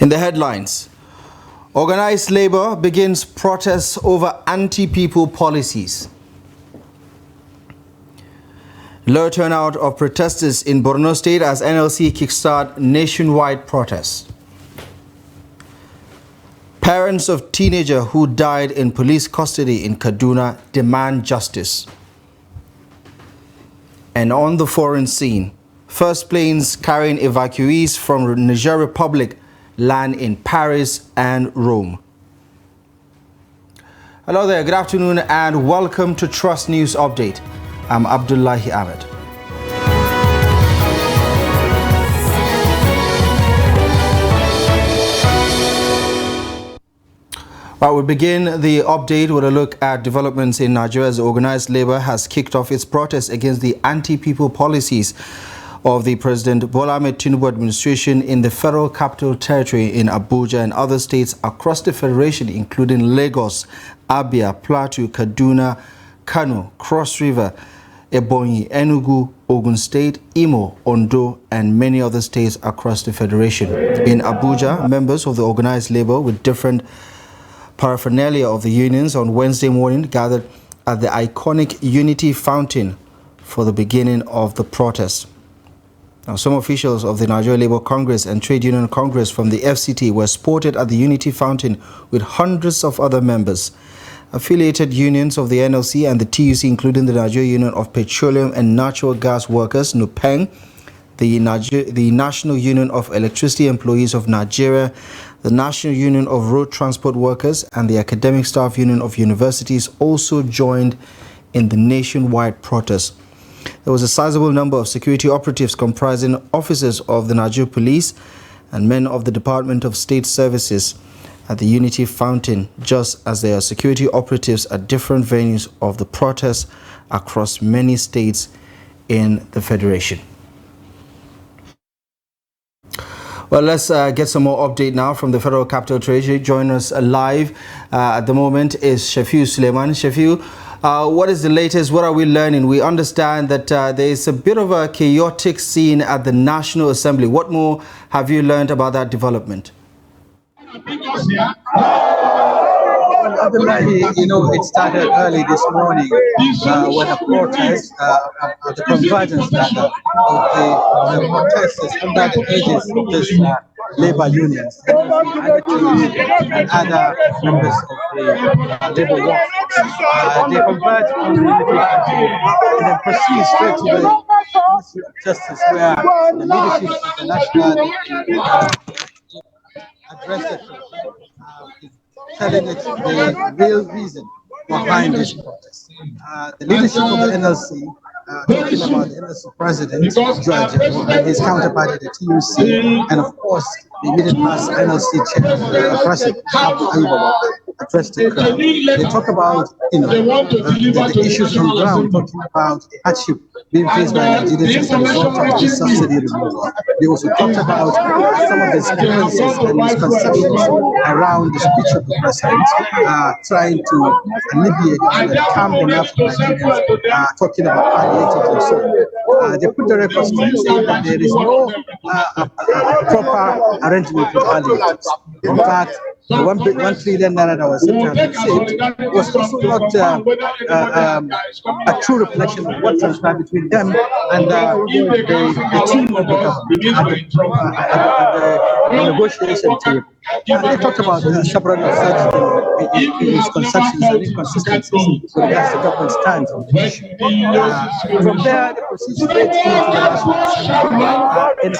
In the headlines, organized labor begins protests over anti-people policies. Low turnout of protesters in Borno State as NLC kickstart nationwide protests. Parents of teenager who died in police custody in Kaduna demand justice. And on the foreign scene, first planes carrying evacuees from Niger Republic land in Paris and Rome. Hello there, good afternoon and welcome to Trust News Update. I'm Abdullahi Ahmed. We begin the update with a look at developments in Nigeria as organized labor has kicked off its protest against the anti-people policies of the President Bola Ahmed Tinubu administration in the Federal Capital Territory in Abuja and other states across the Federation, including Lagos, Abia, Plateau, Kaduna, Kano, Cross River, Ebonyi, Enugu, Ogun State, Imo, Ondo, and many other states across the Federation. In Abuja, members of the organized labor with different paraphernalia of the unions on Wednesday morning gathered at the iconic Unity Fountain for the beginning of the protest. Now, some officials of the Nigeria Labour Congress and Trade Union Congress from the FCT were spotted at the Unity Fountain with hundreds of other members. Affiliated unions of the NLC and the TUC, including the Nigeria Union of Petroleum and Natural Gas Workers, NUPENG, the National Union of Electricity Employees of Nigeria, the National Union of Road Transport Workers, and the Academic Staff Union of Universities also joined in the nationwide protest. There was a sizable number of security operatives comprising officers of the Nigeria Police and men of the Department of State Services at the Unity Fountain, just as there are security operatives at different venues of the protest across many states in the Federation. Well, let's get some more update now from the Federal Capital Treasury. Join us live at the moment is Shafiu Suleiman. Shafiu, what is the latest? What are we learning? We understand that there is a bit of a chaotic scene at the National Assembly. What more have you learned about that development? Abdullahi, it started early this morning when a protest, the convergence rather, of the protesters under the aegis of this labor unions and other members of the labor workforce. They converge on Unity and then proceed straight to the Ministry of Justice, where the leadership of the national addressed it, telling it the real reason behind this protest. The leadership of the NLC, talking about the NLC president, George, and his counterpart at the TUC, and of course, the immediate past NLC chair, President Ayuba, addressed the crowd. They talk about, the issues on the ground, talking about the hardship being faced by Nigerians as a result of this subsidy removal. They also talked about some of the discrepancies and misconceptions around the speech of the president, trying to alleviate and calm enough Nigerians, talking about palliatives and so on. They put the record straight, saying that there is no proper arrangement with palliatives. In fact, the 1 trillion naira that was said was also not a true reflection of what transpired between them and the team of the government at the negotiation table. They talked about several misconceptions and inconsistencies with regards to government stance on the issue. From there, they proceed straight into the National Assembly in the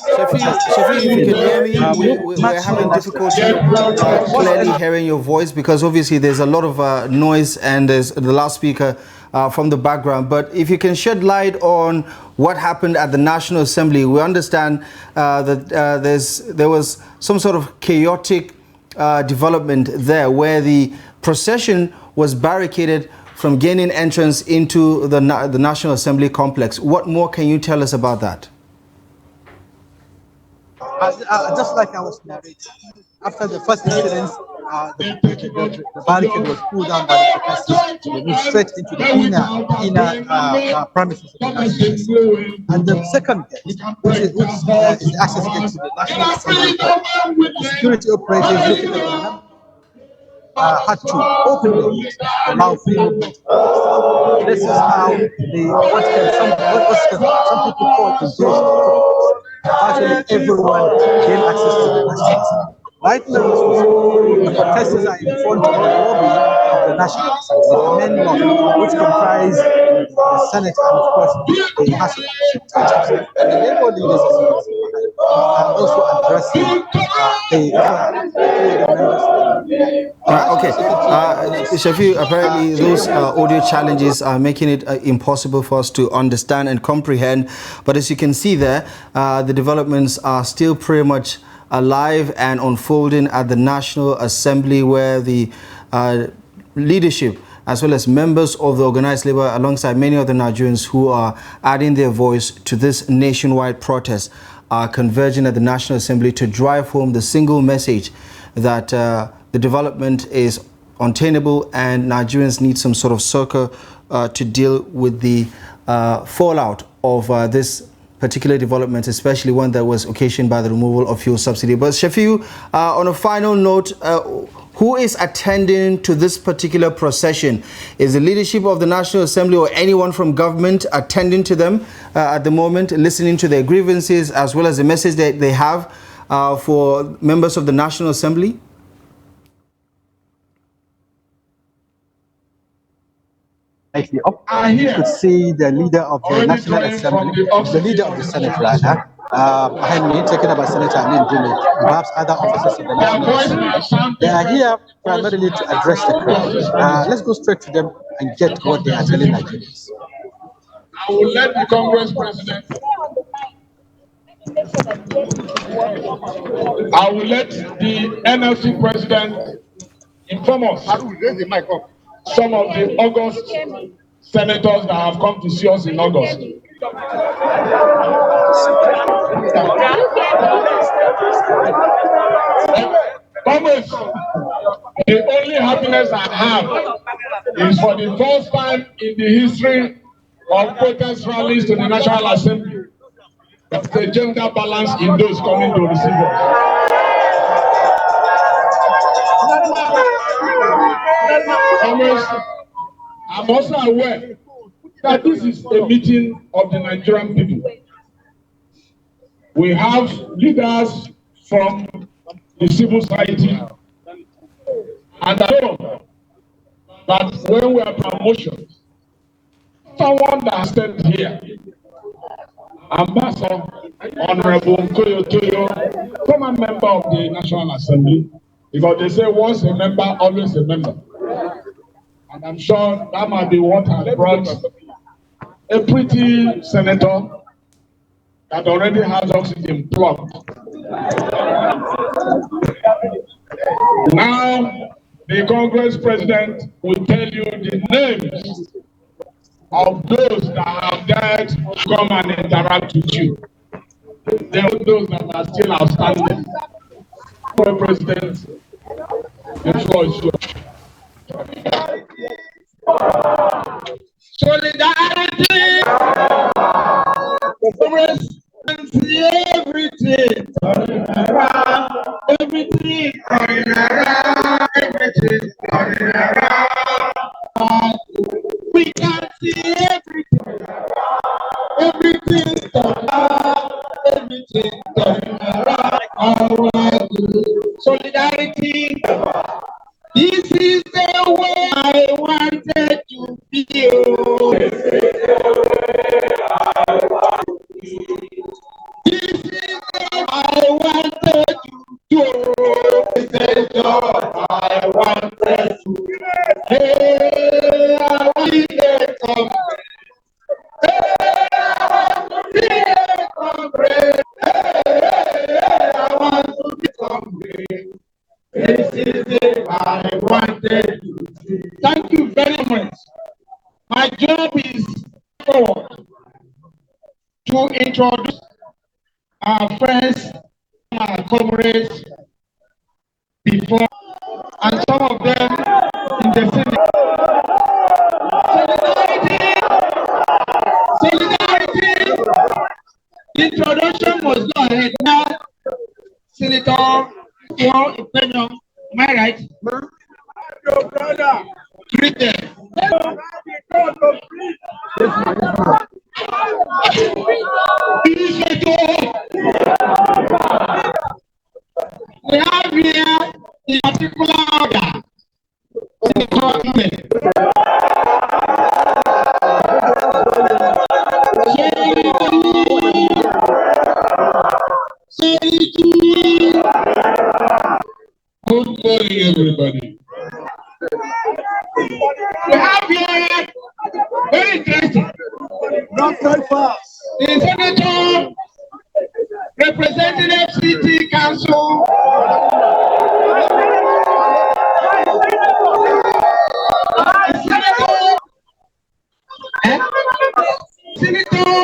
Shafiq, if you can hear me, we're having difficulty clearly hearing your voice because obviously there's a lot of noise and there's the loudspeaker from the background. But if you can shed light on what happened at the National Assembly, we understand that there was some sort of chaotic development there where the procession was barricaded from gaining entrance into the National Assembly complex. What more can you tell us about that? Just like I was narrating, after the first incident, the barricade was pulled down by the protesters. They moved straight into the inner premises of the National Assembly. And the second gate, which is the access gate to the National Assembly, the security operatives located on them had to open the gate to allow free movement. This is how some people call engagement. Actually, everyone gained access to the National Assembly. Right now, the protesters are in front of the lobby of the National Assembly, the main lobby, which comprise the Senate and, of course, the House of Representatives. And the Labour leaders are also addressing the members. Okay, Shafiu, apparently those audio challenges are making it impossible for us to understand and comprehend. But as you can see there, the developments are still pretty much alive and unfolding at the National Assembly, where the leadership as well as members of the organized labor, alongside many other Nigerians who are adding their voice to this nationwide protest, are converging at the National Assembly to drive home the single message that the development is untenable and Nigerians need some sort of succor to deal with the fallout of this particular development, especially one that was occasioned by the removal of fuel subsidy. But Shafiu, on a final note, who is attending to this particular procession? Is the leadership of the National Assembly or anyone from government attending to them at the moment, listening to their grievances as well as the message that they have for members of the National Assembly? Up, you could see the leader of the National Assembly, the leader of the Senate rather, behind me, taken by Senator Amin Jimmy, perhaps other officers of the National Assembly. They are here primarily to address the crowd. Let's go straight to them and get what they are telling Nigerians. I will let the Congress President, I will let the NLC President inform us some of the August senators that have come to see us in August. Congress, the only happiness I have is for the first time in the history of protest rallies to the National Assembly, there's a gender balance in those coming to receive us. I'm also aware that this is a meeting of the Nigerian people. We have leaders from the civil society, and I know that when we are promotions, someone that stands here, Ambassador Honorable Nkoyo Toyo, former member of the National Assembly, because they say once a member, always a member. And I'm sure that might be what has brought a pretty senator that already has oxygen plugged. Now, the Congress President will tell you the names of those that have dared to come and interact with you. There are those that are still outstanding. For President, the floor is yours. Solidarity! Congress, everything turning around, everything turning around, everything turning around. We can see everything, everything turning around, everything turning around. Solidarity. This is the way I wanted to feel. This is the way I wanted to do. This is the job I wanted to do. Hey, I want to get some. Hey, I want to get some bread. Hey, I want to get some bread. This is it I wanted to see. Thank you very much. My job is forward to introduce our friends, our comrades, before Senator Am I right? Your brother. Greet them. We have here the particular order. Good morning, everybody. We have here very interesting. Not very fast. The Senator representing FCT Council. Senator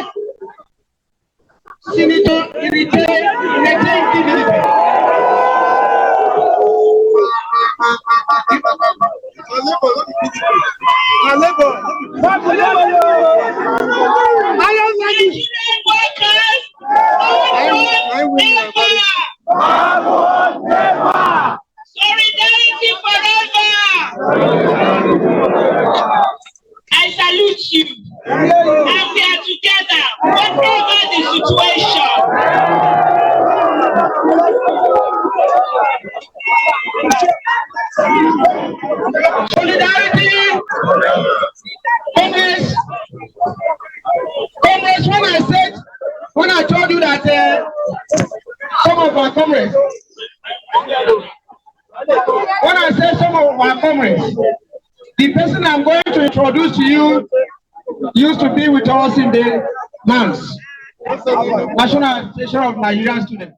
Solidarity forever. I salute you. And we are together, whatever the situation. Solidarity, comrades, when I told you that some of our comrades, the person I'm going to introduce to you used to be with us in the NANS, National Association of Nigerian Students.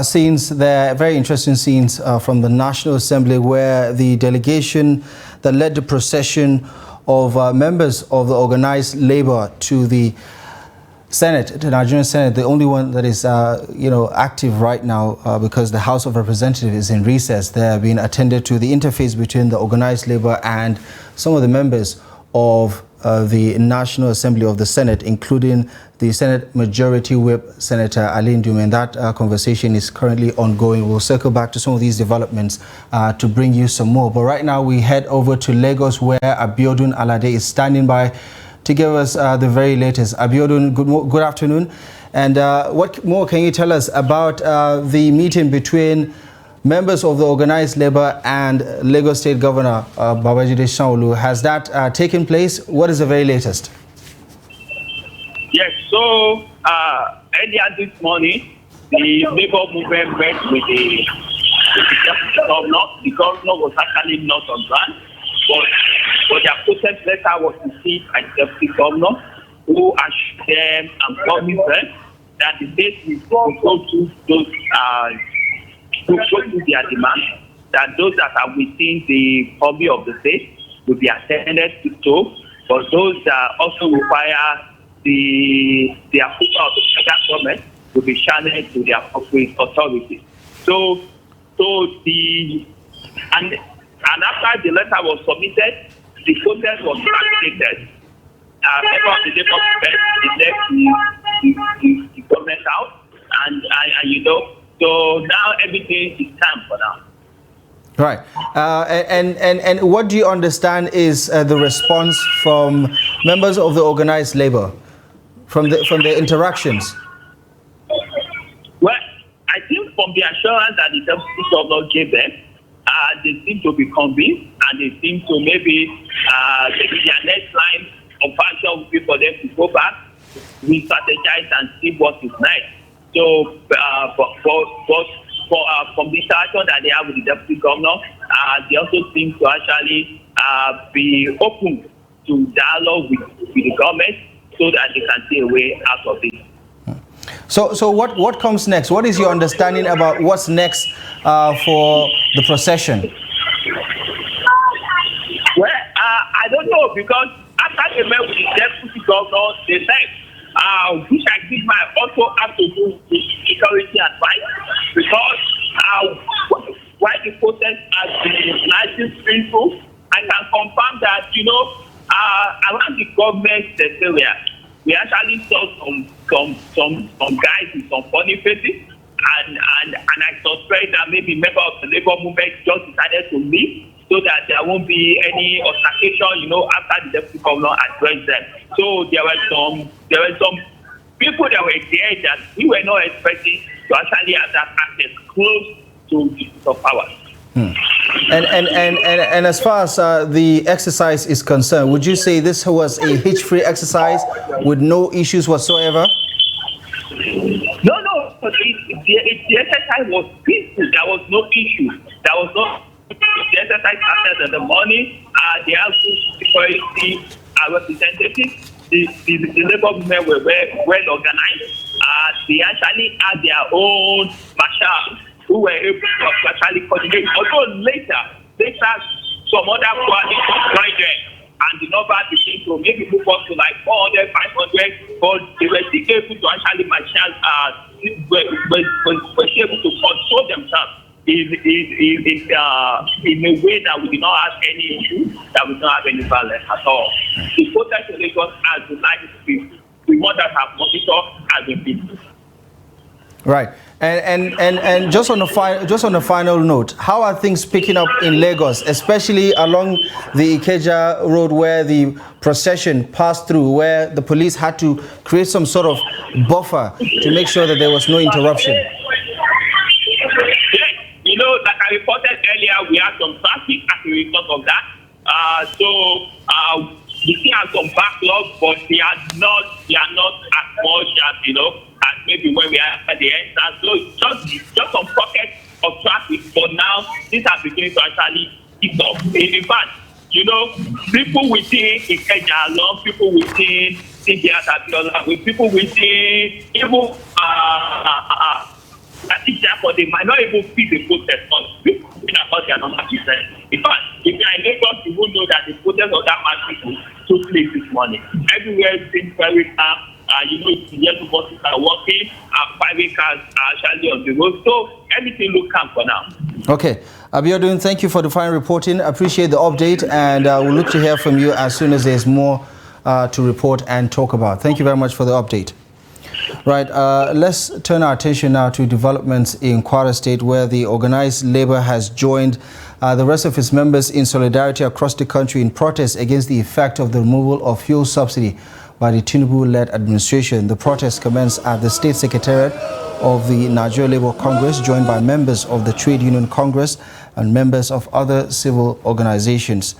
Scenes there, very interesting scenes from the National Assembly, where the delegation that led the procession of members of the organized labor to the Senate, the Nigerian Senate, the only one that is, active right now because the House of Representatives is in recess. They have been attended to the interface between the organized labor and some of the members of the National Assembly of the Senate, including the Senate Majority Whip, Senator Ali Ndume, and that conversation is currently ongoing. We'll circle back to some of these developments to bring you some more. But right now we head over to Lagos, where Abiodun Alade is standing by to give us the very latest. Abiodun, good afternoon. And what more can you tell us about the meeting between members of the organized labor and Lagos State Governor Babajide Sanwo-Olu? Has that taken place? What is the very latest? Yes, so earlier this morning, the labor movement met with the governor. The governor was actually not on ground, but their protest letter was received by the deputy governor, who assured them and promised them that the state will go to those to go to their demands, that those that are within the hobby of the state will be attended to, but those that also require the approval of the federal government will be channeled to the appropriate authorities. So after the letter was submitted, the process was terminated. Member of the labor left the government out, and so now everything is time for now. Right. And what do you understand is the response from members of the organized labor from the interactions? Well, I think from the assurance that the deputy governor gave them, they seem to be convinced, and they seem to maybe their next line of action will be for them to go back, re-strategize, and see what is next. So, from the interaction that they have with the deputy governor, they also seem to actually be open to dialogue with the government so that they can see a way out of it. So what comes next? What is your understanding about what's next for the procession? Well, I don't know, because after they met with the deputy governor, they said, which I think might also have to do with security advice, because while the process has been largely peaceful, I can confirm that, around the government area, we actually saw some guys with some funny faces, and I suspect that maybe members of the labor movement just decided to leave so that there won't be any altercation, after the deputy governor addressed them. So there were some people that were there that we were not expecting to actually have that access close to the power. And as far as the exercise is concerned, would you say this was a hitch-free exercise with no issues whatsoever? No. The exercise was peaceful. There was no issue. The exercise started in the morning. They have security representatives. The labor movement were well organized. They actually had their own marshal who were able to actually coordinate. Although later, some other coalition joined them, and the number became to maybe move up to like 400, 500, but they were still able to actually marshal, were able to control themselves in a way that we did not have any issue, that we don't have any violence at all. The protest in Lagos has been like we want to have monitor as a people. Right. And just on a final note, how are things picking up in Lagos, especially along the Ikeja road where the procession passed through, where the police had to create some sort of buffer to make sure that there was no interruption? Like I reported earlier, we had some traffic as a result of that. We still have some backlog, but they are not as much as as maybe when we are at the end. So just some pockets of traffic, but now these are beginning to actually pick up. In fact, people within Ikeja along, people within India, with people within even they might not even feel the protest on people about their number percent. In fact, if you are in Lagos, you will know that the protest of that mass people took place this morning. Everywhere seems very calm. The yellow buses are working, private cars are actually on the road. So everything looks calm for now. Okay. Abiodun, thank you for the fine reporting. Appreciate the update, and we'll look to hear from you as soon as there's more to report and talk about. Thank you very much for the update. Right, let's turn our attention now to developments in Kwara State, where the organized labor has joined the rest of its members in solidarity across the country in protest against the effect of the removal of fuel subsidy by the Tinubu-led administration. The protest commenced at the State Secretariat of the Nigeria Labour Congress, joined by members of the Trade Union Congress and members of other civil organizations.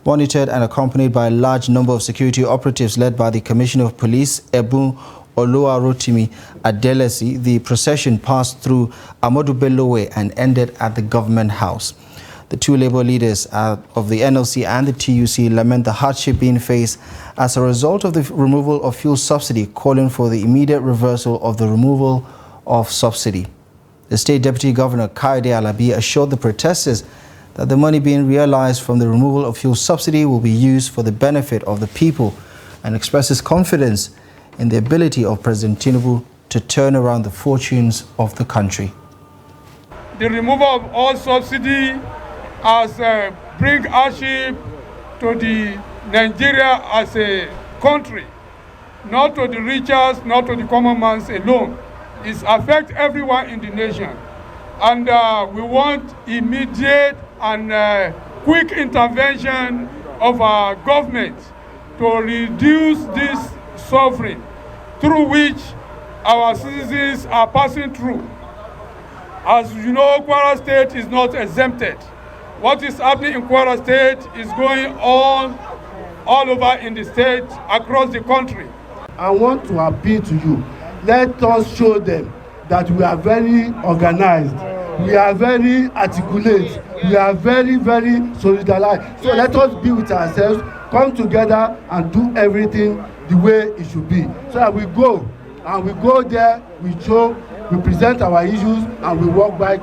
Monitored and accompanied by a large number of security operatives led by the Commissioner of Police, Ebun Oluwarotimi Adelesi, the procession passed through Amadu Bello Way and ended at the Government House. The two labor leaders of the NLC and the TUC lament the hardship being faced as a result of the removal of fuel subsidy, calling for the immediate reversal of the removal of subsidy. The State Deputy Governor, Kayode Alabi, assured the protesters that the money being realized from the removal of fuel subsidy will be used for the benefit of the people, and expresses confidence in the ability of President Tinubu to turn around the fortunes of the country. The removal of all subsidy has bring hardship to the Nigeria as a country, not to the richest, not to the common man alone. It affects everyone in the nation. And we want immediate and quick intervention of our government to reduce this suffering through which our citizens are passing through. As you know, Kwara State is not exempted. What is happening in Kwara State is going on all over in the state, across the country. I want to appeal to you. Let us show them that we are very organized. We are very articulate. We are very, very solidarized. So let us be with ourselves, come together and do everything the way it should be. So that we go, and we go there, we show, we present our issues, and we walk back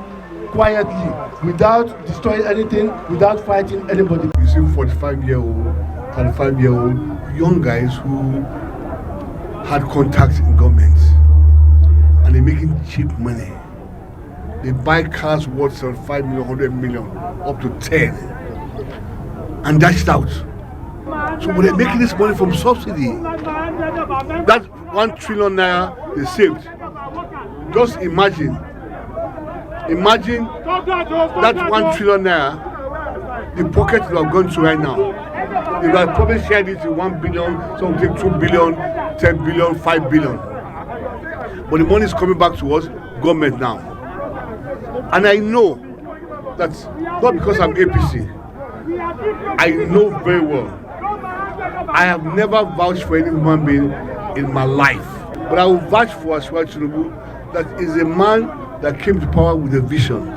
quietly, without destroying anything, without fighting anybody. You see 45-year-old, 35-year-old young guys who had contacts in government, and they're making cheap money. They buy cars worth 75 million, 100 million, up to 10, and dashed out. So when they're making this money from subsidy, That 1 trillion naira they saved. Just imagine that 1 trillion naira, the pocket you have gone to right now. They have probably shared it in 1 billion, something 2 billion, 10 billion, 5 billion. But the money is coming back to us, government now. And I know that, not because I'm APC, I know very well. I have never vouched for any human being in my life. But I will vouch for Asiwaju Tinubu that is a man that came to power with a vision.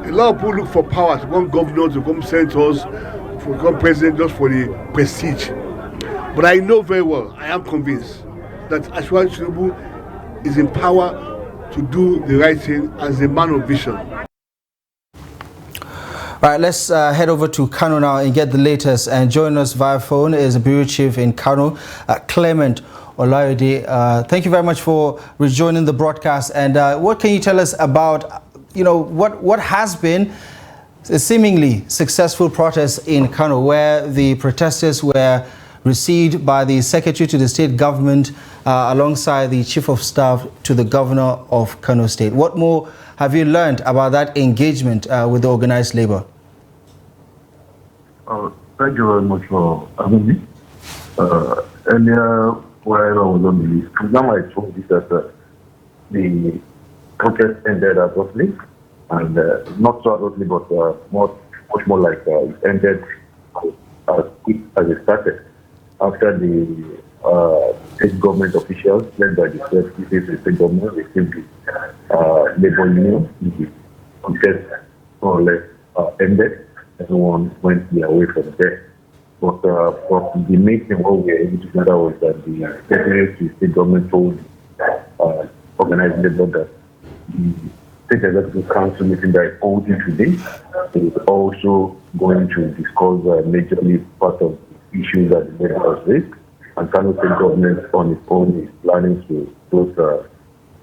A lot of people look for power to become governors, to become senators, to become president just for the prestige. But I know very well, I am convinced that Asiwaju Tinubu is in power to do the right thing as a man of vision. All right, let's head over to Kano now and get the latest. And joining us via phone is the Bureau Chief in Kano, Clement Olayode. Thank you very much for rejoining the broadcast. And what can you tell us about, what has been a seemingly successful protest in Kano, where the protesters were received by the Secretary to the State Government alongside the Chief of Staff to the Governor of Kano State. What more have you learned about that engagement with the organized labor? Thank you very much for having me. Earlier, while I was on the list, now I told you that the protest ended abruptly, and not so abruptly, but much more like it ended as quick as it started. After the state government officials, led by the state government, received the labor union, the contest more or less ended. Everyone went their way from there. But the main thing what we were able to gather was that the Secretary to the State Government told organized labor that the State Executive Council meeting that is holding today is also going to discuss majorly part of the issues that the labor has raised. And Kano State Government on its own is planning to close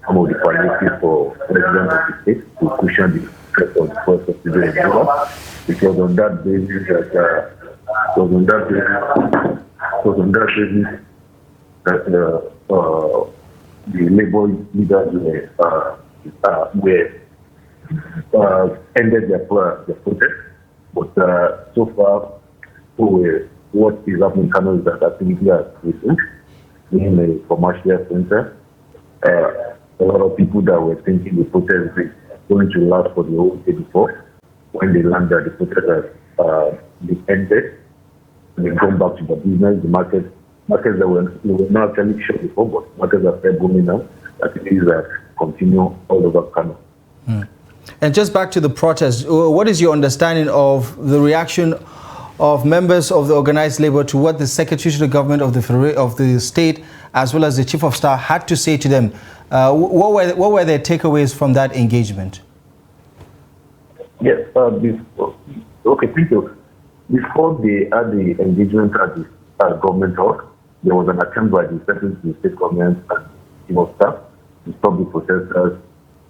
some of the finances for residents of the state to cushion the stress of the first subsidy in labor. Because on that basis that the labor leaders were ended their protest. But so far, what is happening in Kano is that activity has resumed in a commercial center. A lot of people that were thinking the protest is going to last for the whole day before, when they learned that the protest has been ended, and they come back to the business, the markets that were not actually sure before, but markets are fair booming now. Activities continue all over Kano. And just back to the protest, what is your understanding of the reaction of members of the organized labor to what the Secretary to the Government of the state, as well as the Chief of Staff, had to say to them? What were their takeaways from that engagement? Yes, thank you. Before they had the engagement at the government house, there was an attempt by the Secretary to the State Government and Chief of Staff to stop the protesters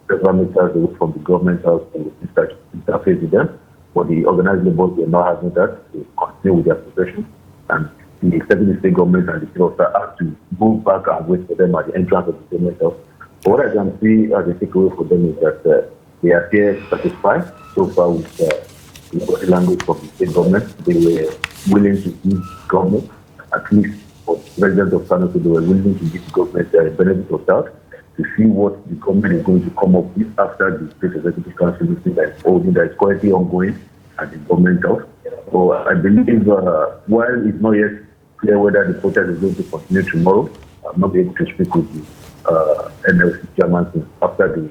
several meters away from the government house to interface with them. But the organized labor were not having that. They continue with their procession, and the Secretary State Government and the Chief of Staff had to move back and wait for them at the entrance of the government house. But what I can see as a takeaway for them is that they appear satisfied so far with the body language from the state government. They were willing to give government, at least for residents of Kano, they were willing to give government the benefit of doubt to see what the government is going to come up with after the State Executive Council meeting that is currently ongoing at the government house. So I believe while it's not yet clear whether the protest is going to continue tomorrow, I'm not able to speak with the NLC chairman after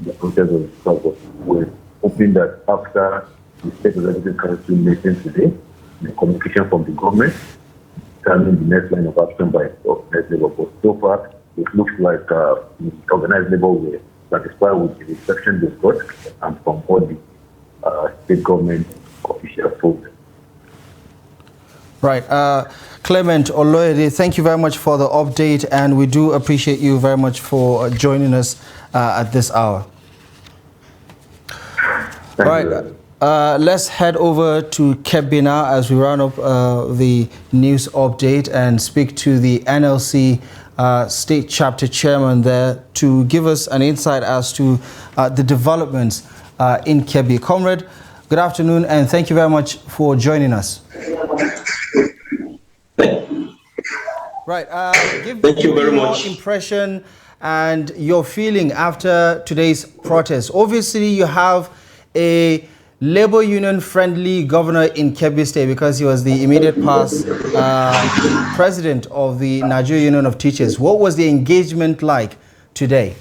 the protest was discussed. We're hoping that after the State Executive Council meeting today, the communication from the government determine the next line of action by organized labor. But so far, it looks like the organized labor were satisfied with the reception they've got and from all the state government officials told them. Right. Clement Olayode, thank you very much for the update, and we do appreciate you very much for joining us at this hour. Thank you. Let's head over to Kebbi now as we round up the news update and speak to the NLC State Chapter Chairman there to give us an insight as to the developments in Kebbi. Comrade, good afternoon and thank you very much for joining us. Right, thank you very much. Your impression and your feeling after today's protest. Obviously, you have a Labour Union friendly governor in Kebbi State because he was the immediate past president of the Nigeria Union of Teachers. What was the engagement like today?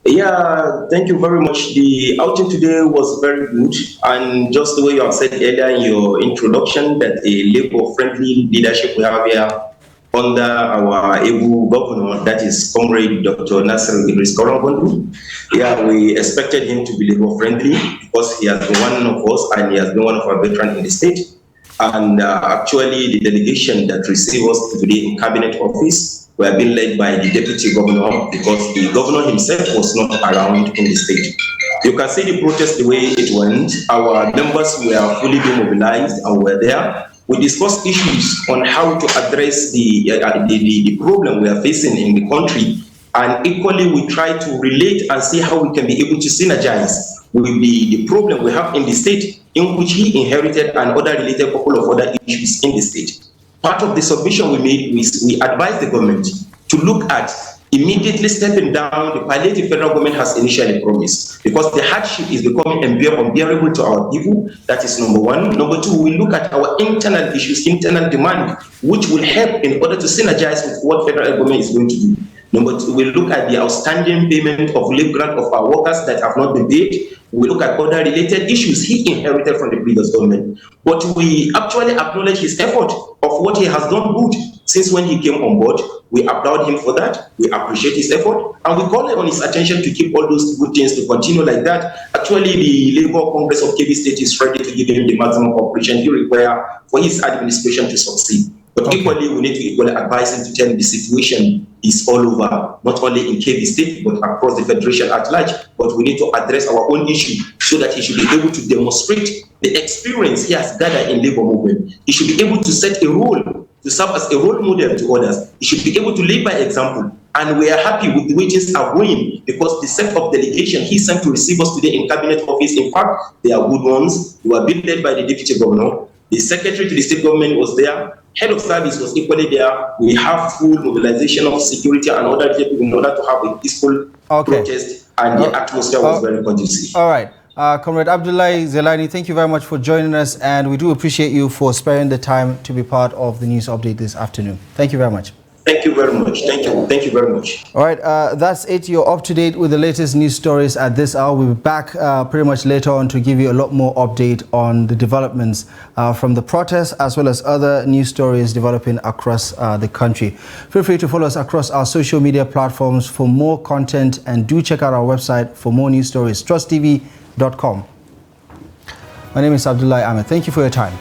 Yeah, thank you very much. The outing today was very good, and just the way you have said earlier in your introduction that a Labour-friendly leadership we have here under our able governor, that is Comrade Dr. Nasir Idris Korobondu. Yeah, we expected him to be Labour-friendly because he has been one of us and he has been one of our veterans in the state. And actually, the delegation that received us today in Cabinet Office were being led by the Deputy Governor because the Governor himself was not around in the state. You can see the protest the way it went. Our members were fully demobilized and were there. We discussed issues on how to address the problem we are facing in the country. And equally, we try to relate and see how we can be able to synergize with the problem we have in the state, in which he inherited and other related couple of other issues in the state. Part of the submission we made was we advised the government to look at immediately stepping down the palliative federal government has initially promised, because the hardship is becoming unbearable to our people. That is number one. Number two, we look at our internal issues, internal demand, which will help in order to synergize with what federal government is going to do. Number two, we look at the outstanding payment of leave grant of our workers that have not been paid. We look at other related issues he inherited from the previous government. But we actually acknowledge his effort of what he has done good since when he came on board. We applaud him for that. We appreciate his effort. And we call on his attention to keep all those good things to continue like that. Actually, the Labour Congress of Kebbi State is ready to give him the maximum cooperation he requires for his administration to succeed. But equally, we need to equally advise him to tell him the situation is all over, not only in Kebbi State, but across the Federation at large. But we need to address our own issue so that he should be able to demonstrate the experience he has gathered in labor movement. He should be able to set a role, to serve as a role model to others. He should be able to lead by example. And we are happy with the way things are going because the set of delegation he sent to receive us today in Cabinet Office, in fact, they are good ones. They were being led by the Deputy Governor. The Secretary to the State Government was there. Head of Service was equally there. We have full mobilization of security and other people in order to have a peaceful protest, and the atmosphere was very conducive. All right. Comrade Abdullahi Zelani, thank you very much for joining us, and we do appreciate you for sparing the time to be part of the news update this afternoon. Thank you very much. Thank you very much. Thank you. Thank you very much. All right, that's it. You're up to date with the latest news stories at this hour. We'll be back pretty much later on to give you a lot more update on the developments from the protests as well as other news stories developing across the country. Feel free to follow us across our social media platforms for more content, and do check out our website for more news stories, trusttv.com. My name is Abdullahi Ahmed. Thank you for your time.